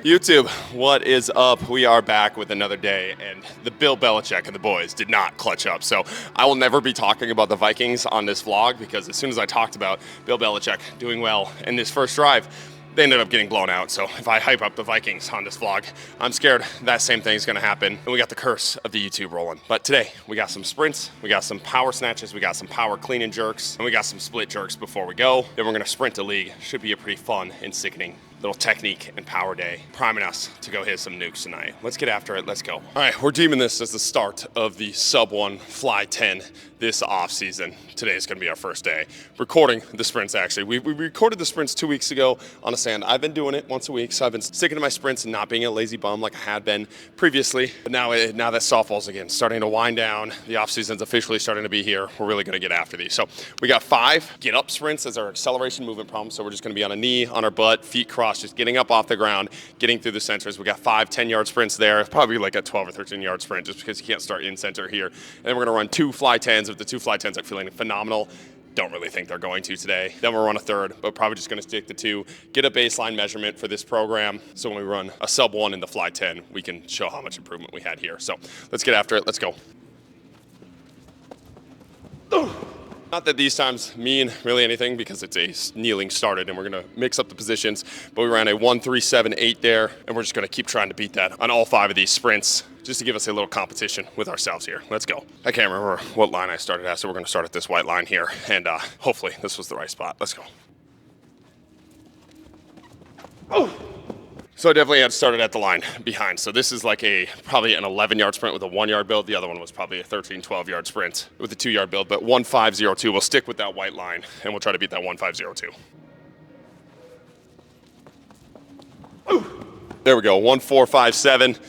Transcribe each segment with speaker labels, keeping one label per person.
Speaker 1: YouTube, what is up? We are back with another day, and the Bill Belichick and the boys did not clutch up. So I will never be talking about the Vikings on this vlog, because as soon as I talked about Bill Belichick doing well in this first drive, they ended up getting blown out. So if I hype up the Vikings on this vlog, I'm scared that same thing is gonna happen. And we got the curse of the YouTube rolling. But today, we got some sprints, we got some power snatches, we got some power clean and jerks, and we got some split jerks before we go. Then we're gonna sprint the league. Should be a pretty fun and sickening little technique and power day, priming us to go hit some nukes tonight. Let's get after it, let's go. All right, we're deeming this as the start of the sub 1 fly 10 this off season. Today is gonna be our first day. Recording the sprints actually. We recorded the sprints 2 weeks ago on a sand. I've been doing it once a week, so I've been sticking to my sprints and not being a lazy bum like I had been previously. But now that softball's again starting to wind down, the off season's officially starting to be here, we're really gonna get after these. So we got 5 get up sprints as our acceleration movement problem. So we're just gonna be on a knee, on our butt, feet crossed, just getting up off the ground, getting through the centers. We got 5 10-yard sprints there, probably like a 12 or 13-yard sprint just because you can't start in center here. And then we're gonna run 2 fly 10s. If the 2 fly 10s are feeling phenomenal, don't really think they're going to today. Then we'll run a third, but probably just gonna stick to 2, get a baseline measurement for this program. So when we run a sub 1 in the fly 10, we can show how much improvement we had here. So let's get after it, let's go. Not that these times mean really anything because it's a kneeling started and we're gonna mix up the positions, but we ran a 1-3-7-8 there, and we're just gonna keep trying to beat that on all 5 of these sprints just to give us a little competition with ourselves here. Let's go. I can't remember what line I started at, so we're gonna start at this white line here, and hopefully this was the right spot. Let's go. Oh! So I definitely had started at the line behind. So this is like probably an 11-yard sprint with a 1-yard build. The other one was probably a 13, 12-yard sprint with a 2-yard build, but 1-5-0-2. We'll stick with that white line and we'll try to beat that 1-5-0-2. There we go, 1-4-5-7.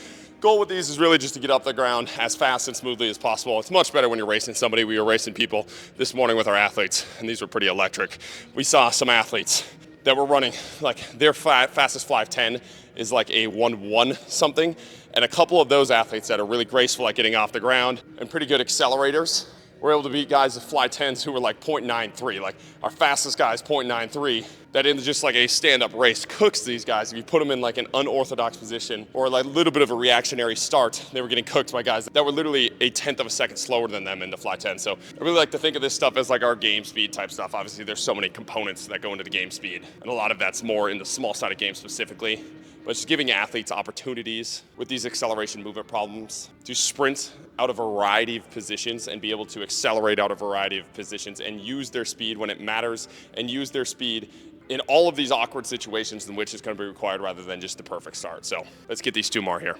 Speaker 1: Goal with these is really just to get off the ground as fast and smoothly as possible. It's much better when you're racing somebody. We were racing people this morning with our athletes, and these were pretty electric. We saw some athletes that were running, like their fastest 5-10 is like a 1-1 something. And a couple of those athletes that are really graceful at getting off the ground and pretty good accelerators were able to beat guys at fly 10s who were like 0.93. Like our fastest guy is 0.93. That in just like a stand-up race cooks these guys. If you put them in like an unorthodox position or like a little bit of a reactionary start, they were getting cooked by guys that were literally a 1/10 of a second slower than them in the fly 10. So I really like to think of this stuff as like our game speed type stuff. Obviously there's so many components that go into the game speed, and a lot of that's more in the small sided game specifically. But just giving athletes opportunities with these acceleration movement problems to sprint out of a variety of positions and be able to accelerate out of a variety of positions and use their speed when it matters, and use their speed in all of these awkward situations in which it's going to be required rather than just the perfect start. So let's get these 2 more here.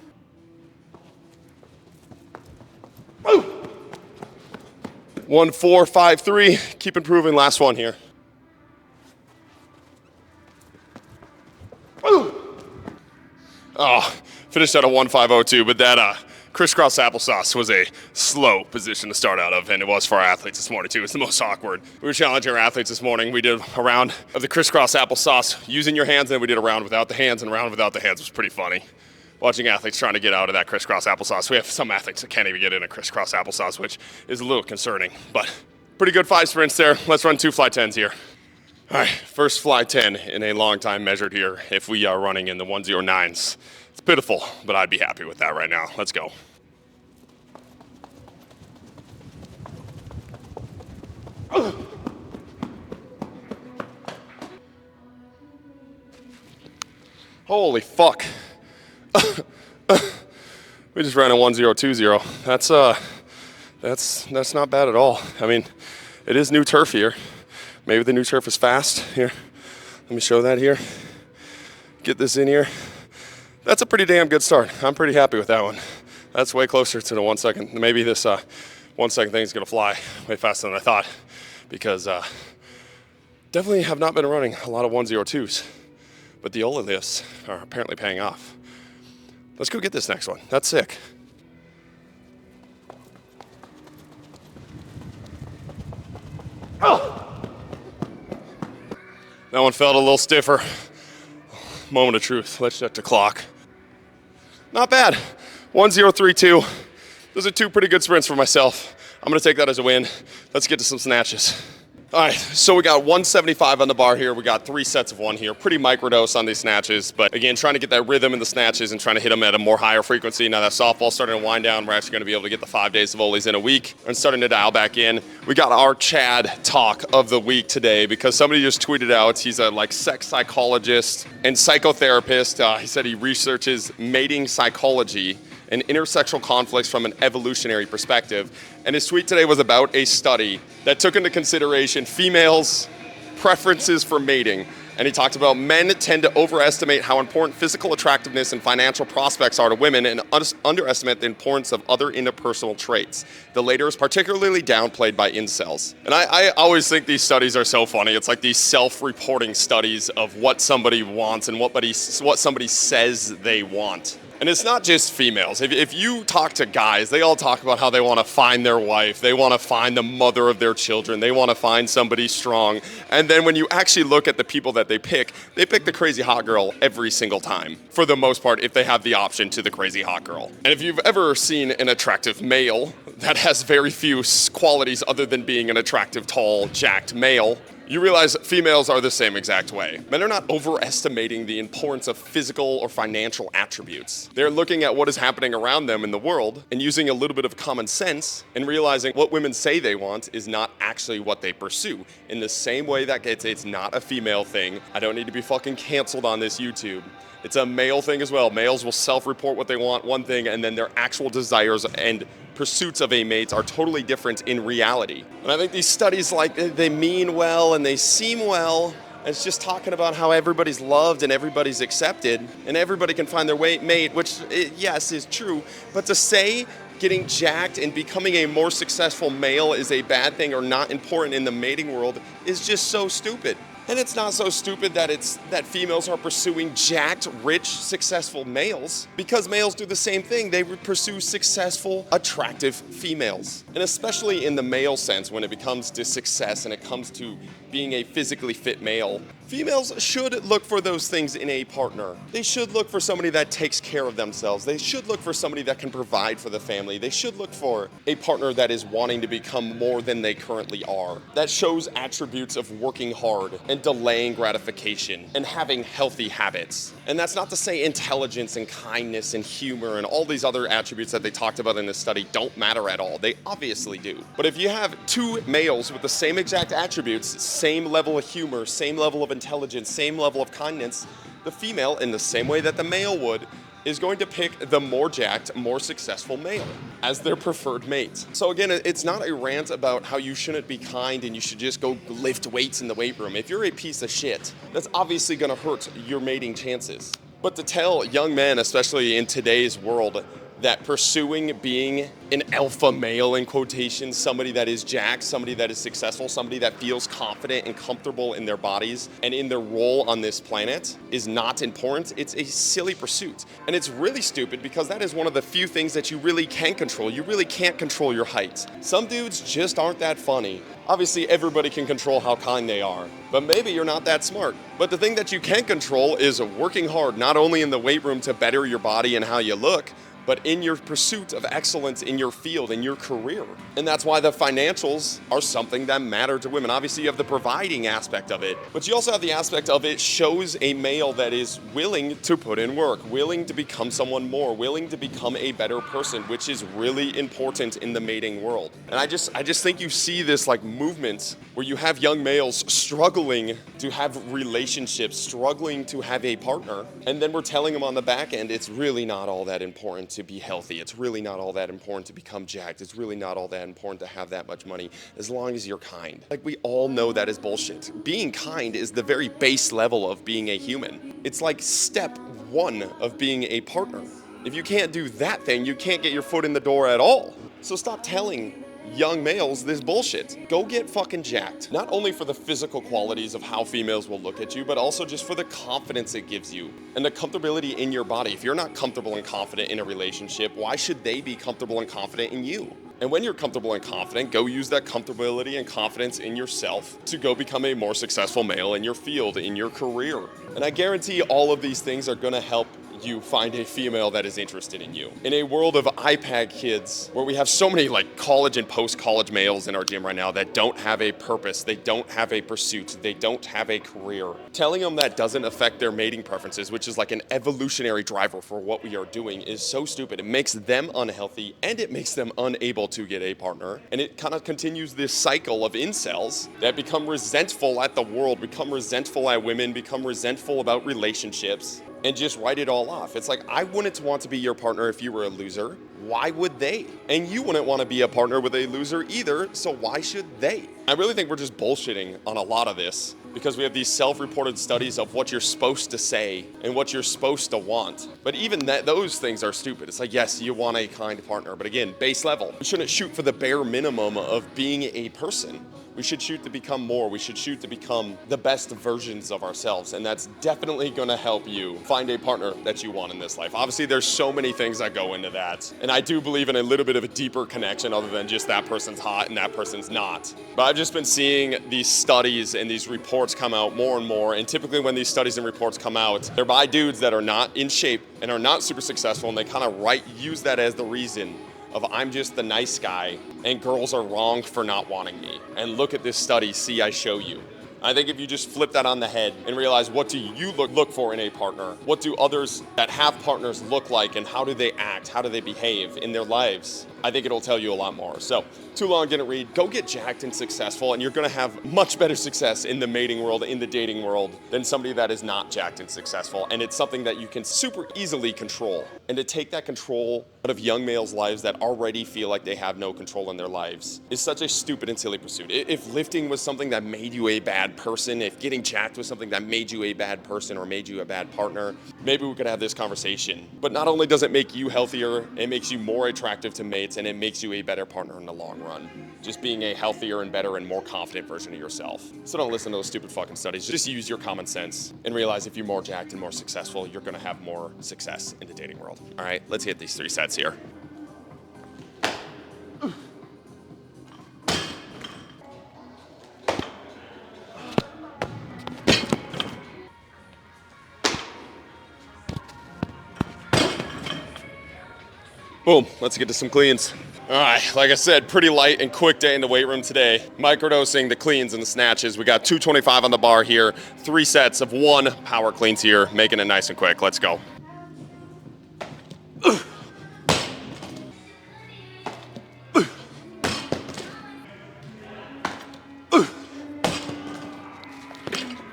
Speaker 1: 1-4-5-3, keep improving, last one here. Oh, finished at a 1-5-0-2, but that crisscross applesauce was a slow position to start out of, and it was for our athletes this morning too. It's the most awkward. We were challenging our athletes this morning. We did a round of the crisscross applesauce using your hands, and then we did a round without the hands, and a round without the hands was pretty funny. Watching athletes trying to get out of that crisscross applesauce. We have some athletes that can't even get in a crisscross applesauce, which is a little concerning, but pretty good 5 sprints there. Let's run 2 fly 10s here. All right, first fly 10 in a long time measured here. If we are running in the 109s, it's pitiful, but I'd be happy with that right now. Let's go. Holy fuck. We just ran a 1-0-2-0. That's not bad at all. I mean, it is new turf here. Maybe the new turf is fast. Here, let me show that here. Get this in here. That's a pretty damn good start. I'm pretty happy with that one. That's way closer to the 1 second. Maybe this 1 second thing is gonna fly way faster than I thought, because definitely have not been running a lot of 1-0-2s, but the Ola lifts are apparently paying off. Let's go get this next one. That's sick. Oh! That one felt a little stiffer. Moment of truth. Let's check the clock. Not bad. 1-0-3-2. Those are 2 pretty good sprints for myself. I'm gonna take that as a win. Let's get to some snatches. All right, so we got 175 on the bar here. We got 3 sets of 1 here. Pretty microdose on these snatches, but again, trying to get that rhythm in the snatches and trying to hit them at a more higher frequency. Now that softball's starting to wind down, we're actually going to be able to get the 5 days of Ollie's in a week and starting to dial back in. We got our Chad talk of the week today because somebody just tweeted out, he's a sex psychologist and psychotherapist. He said he researches mating psychology and intersexual conflicts from an evolutionary perspective. And his tweet today was about a study that took into consideration females' preferences for mating. And he talked about men tend to overestimate how important physical attractiveness and financial prospects are to women and underestimate the importance of other interpersonal traits. The later is particularly downplayed by incels. And I always think these studies are so funny. It's like these self-reporting studies of what somebody wants and what somebody says they want. And it's not just females. If you talk to guys, they all talk about how they want to find their wife, they want to find the mother of their children, they want to find somebody strong. And then when you actually look at the people that they pick the crazy hot girl every single time, for the most part, if they have the option to the crazy hot girl. And if you've ever seen an attractive male that has very few qualities other than being an attractive, tall, jacked male, you realize females are the same exact way. Men are not overestimating the importance of physical or financial attributes. They're looking at what is happening around them in the world and using a little bit of common sense and realizing what women say they want is not actually what they pursue. In the same way that it's not a female thing. I don't need to be fucking canceled on this YouTube. It's a male thing as well. Males will self-report what they want, one thing, and then their actual desires and pursuits of a mate are totally different in reality. And I think these studies, they mean well and they seem well. It's just talking about how everybody's loved and everybody's accepted and everybody can find their mate, which, yes, is true. But to say getting jacked and becoming a more successful male is a bad thing or not important in the mating world is just so stupid. And it's not so stupid that females are pursuing jacked, rich, successful males, because males do the same thing. They pursue successful, attractive females. And especially in the male sense, when it becomes to success and it comes to being a physically fit male, females should look for those things in a partner. They should look for somebody that takes care of themselves. They should look for somebody that can provide for the family. They should look for a partner that is wanting to become more than they currently are, that shows attributes of working hard and delaying gratification and having healthy habits. And that's not to say intelligence and kindness and humor and all these other attributes that they talked about in this study don't matter at all. They obviously do. But if you have 2 males with the same exact attributes, same level of humor, same level of intelligence, same level of kindness, the female, in the same way that the male would, is going to pick the more jacked, more successful male as their preferred mate. So again, it's not a rant about how you shouldn't be kind and you should just go lift weights in the weight room. If you're a piece of shit, that's obviously going to hurt your mating chances. But to tell young men, especially in today's world, that pursuing being an alpha male, in quotations, somebody that is jacked, somebody that is successful, somebody that feels confident and comfortable in their bodies and in their role on this planet is not important, it's a silly pursuit. And it's really stupid because that is one of the few things that you really can control. You really can't control your height. Some dudes just aren't that funny. Obviously, everybody can control how kind they are, but maybe you're not that smart. But the thing that you can control is working hard, not only in the weight room to better your body and how you look, but in your pursuit of excellence in your field, in your career. And that's why the financials are something that matter to women. Obviously, you have the providing aspect of it, but you also have the aspect of it shows a male that is willing to put in work, willing to become someone more, willing to become a better person, which is really important in the mating world. And I just think you see this movement where you have young males struggling to have relationships, struggling to have a partner, and then we're telling them on the back end, it's really not all that important to be healthy. It's really not all that important to become jacked. It's really not all that important to have that much money as long as you're kind. We all know that is bullshit. Being kind is the very base level of being a human. It's step 1 of being a partner. If you can't do that thing, you can't get your foot in the door at all. So stop telling young males this bullshit. Go get fucking jacked. Not only for the physical qualities of how females will look at you, but also just for the confidence it gives you and the comfortability in your body. If you're not comfortable and confident in a relationship, why should they be comfortable and confident in you? And when you're comfortable and confident, go use that comfortability and confidence in yourself to go become a more successful male in your field, in your career. And I guarantee all of these things are going to help you find a female that is interested in you. In a world of iPad kids, where we have so many like college and post-college males in our gym right now that don't have a purpose, they don't have a pursuit, they don't have a career, telling them that doesn't affect their mating preferences, which is like an evolutionary driver for what we are doing, is so stupid. It makes them unhealthy and it makes them unable to get a partner. And it kind of continues this cycle of incels that become resentful at the world, become resentful at women, become resentful about relationships, and just write it all off. It's like, I wouldn't want to be your partner if you were a loser. Why would they? And you wouldn't want to be a partner with a loser either, so why should they? I really think we're just bullshitting on a lot of this because we have these self-reported studies of what you're supposed to say and what you're supposed to want. But even those things are stupid. It's like, yes, you want a kind partner, but again, base level. We shouldn't shoot for the bare minimum of being a person. We should shoot to become more. We should shoot to become the best versions of ourselves. And that's definitely gonna help you find a partner that you want in this life. Obviously, there's so many things that go into that. And I do believe in a little bit of a deeper connection other than just that person's hot and that person's not. But I've just been seeing these studies and these reports come out more and more. And typically when these studies and reports come out, they're by dudes that are not in shape and are not super successful. And they kind of use that as the reason of I'm just the nice guy and girls are wrong for not wanting me. And look at this study, see, I show you. I think if you just flip that on the head and realize what do you look for in a partner? What do others that have partners look like and how do they act? How do they behave in their lives? I think it'll tell you a lot more. So, too long didn't read. Go get jacked and successful and you're gonna have much better success in the mating world, in the dating world than somebody that is not jacked and successful. And it's something that you can super easily control. And to take that control out of young males' lives that already feel like they have no control in their lives is such a stupid and silly pursuit. If lifting was something that made you a bad person, if getting jacked was something that made you a bad person or made you a bad partner, maybe we could have this conversation. But not only does it make you healthier, it makes you more attractive to mates and it makes you a better partner in the long run. Just being a healthier and better and more confident version of yourself. So don't listen to those stupid fucking studies. Just use your common sense and realize if you're more jacked and more successful, you're gonna have more success in the dating world. All right, let's hit these 3 sets here. Boom, let's get to some cleans. All right, like I said, pretty light and quick day in the weight room today. Microdosing the cleans and the snatches. We got 225 on the bar here, 3 sets of 1 power cleans here, making it nice and quick. Let's go.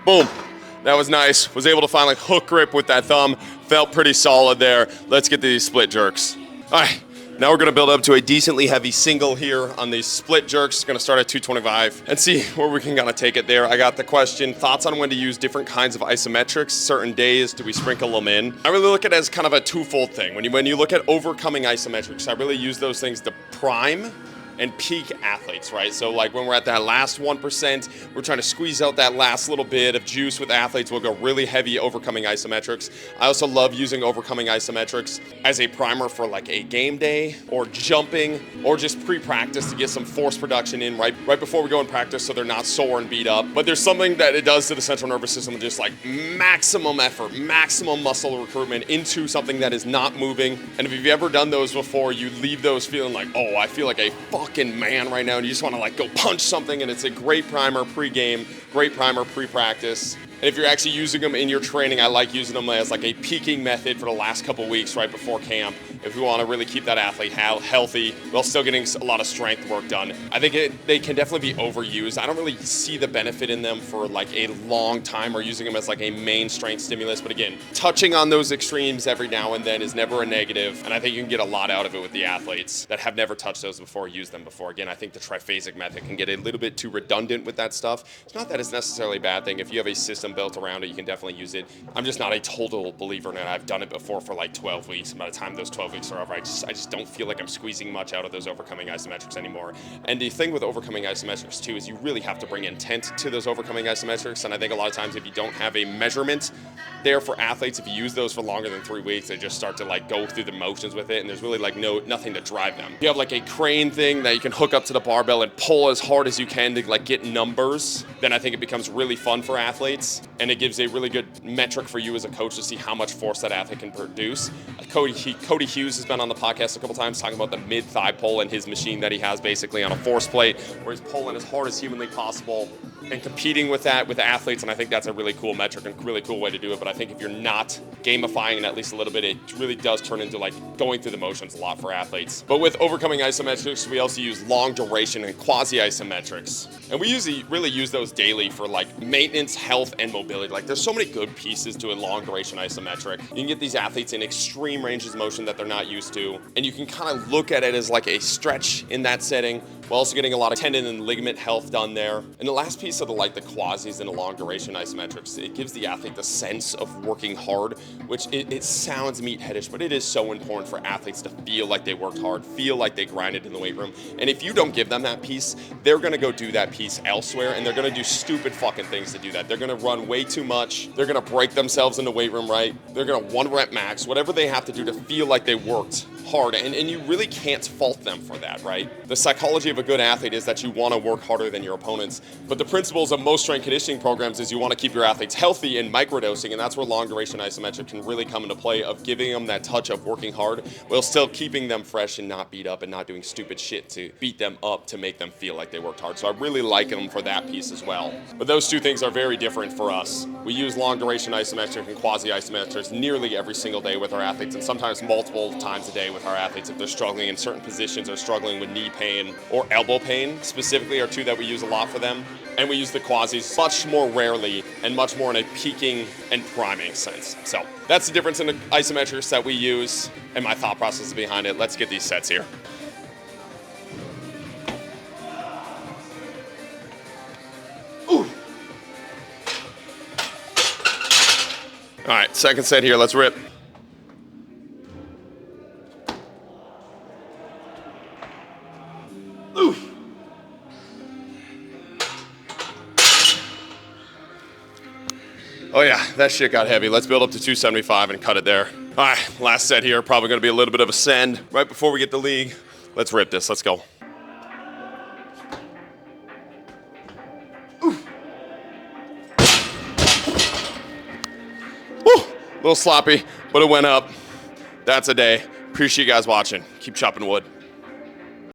Speaker 1: Boom, that was nice. Was able to finally hook grip with that thumb. Felt pretty solid there. Let's get to these split jerks. All right, now we're gonna build up to a decently heavy single here on these split jerks. Gonna start at 225 and see where we can kind of take it there. I got the question, thoughts on when to use different kinds of isometrics, certain days, do we sprinkle them in? I really look at it as kind of a twofold thing. When you look at overcoming isometrics, I really use those things to prime and peak athletes, right? So like when we're at that last 1%, we're trying to squeeze out that last little bit of juice with athletes, we'll go really heavy overcoming isometrics. I also love using overcoming isometrics as a primer for like a game day or jumping or just pre-practice to get some force production in right before we go in practice so they're not sore and beat up. But there's something that it does to the central nervous system, just like maximum effort, maximum muscle recruitment into something that is not moving. And if you've ever done those before, you leave those feeling like, oh, I feel like a fucking man right now, and you just want to like go punch something. And it's a great primer pre-game, great primer pre-practice. And if you're actually using them in your training, I like using them as like a peaking method for the last couple weeks right before camp. If we want to really keep that athlete healthy while still getting a lot of strength work done. I think they can definitely be overused. I don't really see the benefit in them for like a long time or using them as like a main strength stimulus. But again, touching on those extremes every now and then is never a negative. And I think you can get a lot out of it with the athletes that have never touched those before, used them before. Again, I think the triphasic method can get a little bit too redundant with that stuff. It's not that it's necessarily a bad thing. If you have a system built around it, you can definitely use it. I'm just not a total believer in it. I've done it before for like 12 weeks. And by the time those 12 weeks are over, I just don't feel like I'm squeezing much out of those overcoming isometrics anymore. And the thing with overcoming isometrics too is you really have to bring intent to those overcoming isometrics. And I think a lot of times if you don't have a measurement there for athletes. If you use those for longer than 3 weeks, they just start to like go through the motions with it, and there's really like nothing to drive them. You have like a crane thing that you can hook up to the barbell and pull as hard as you can to like get numbers. Then I think it becomes really fun for athletes, and it gives a really good metric for you as a coach to see how much force that athlete can produce. Cody Hughes has been on the podcast a couple times talking about the mid-thigh pull and his machine that he has basically on a force plate where he's pulling as hard as humanly possible and competing with that with athletes, and I think that's a really cool metric and really cool way to do it. But I think if you're not gamifying it at least a little bit, it really does turn into like going through the motions a lot for athletes. But with overcoming isometrics, we also use long duration and quasi isometrics, and we usually really use those daily for like maintenance, health, and mobility. Like there's so many good pieces to a long duration isometric. You can get these athletes in extreme ranges of motion that they're not used to, and you can kind of look at it as like a stretch in that setting, while also getting a lot of tendon and ligament health done there. And the last piece of the quasis and the long duration isometrics, it gives the athlete the sense of working hard, which it sounds meatheadish, but it is so important for athletes to feel like they worked hard, feel like they grinded in the weight room. And if you don't give them that piece, they're gonna go do that piece elsewhere, and they're gonna do stupid fucking things to do that. They're gonna run way too much. They're gonna break themselves in the weight room, right? They're gonna 1 rep max, whatever they have to do to feel like they worked hard, and you really can't fault them for that, right? The psychology of a good athlete is that you want to work harder than your opponents, but the principles of most strength conditioning programs is you want to keep your athletes healthy and microdosing, and that's where long duration isometric can really come into play, of giving them that touch of working hard while still keeping them fresh and not beat up and not doing stupid shit to beat them up to make them feel like they worked hard. So I really like them for that piece as well. But those two things are very different for us. We use long duration isometric and quasi isometrics nearly every single day with our athletes, and sometimes multiple times a day with our athletes if they're struggling in certain positions or struggling with knee pain or elbow pain specifically are two that we use a lot for them. And we use the quasis much more rarely and much more in a peaking and priming sense. So that's the difference in the isometrics that we use and my thought process behind it. Let's get these sets here. Ooh. All right, second set here, let's rip. Oh yeah, that shit got heavy. Let's build up to 275 and cut it there. All right, last set here, probably gonna be a little bit of a send right before we get the league. Let's rip this, let's go. Woo, a little sloppy, but it went up. That's a day. Appreciate you guys watching. Keep chopping wood.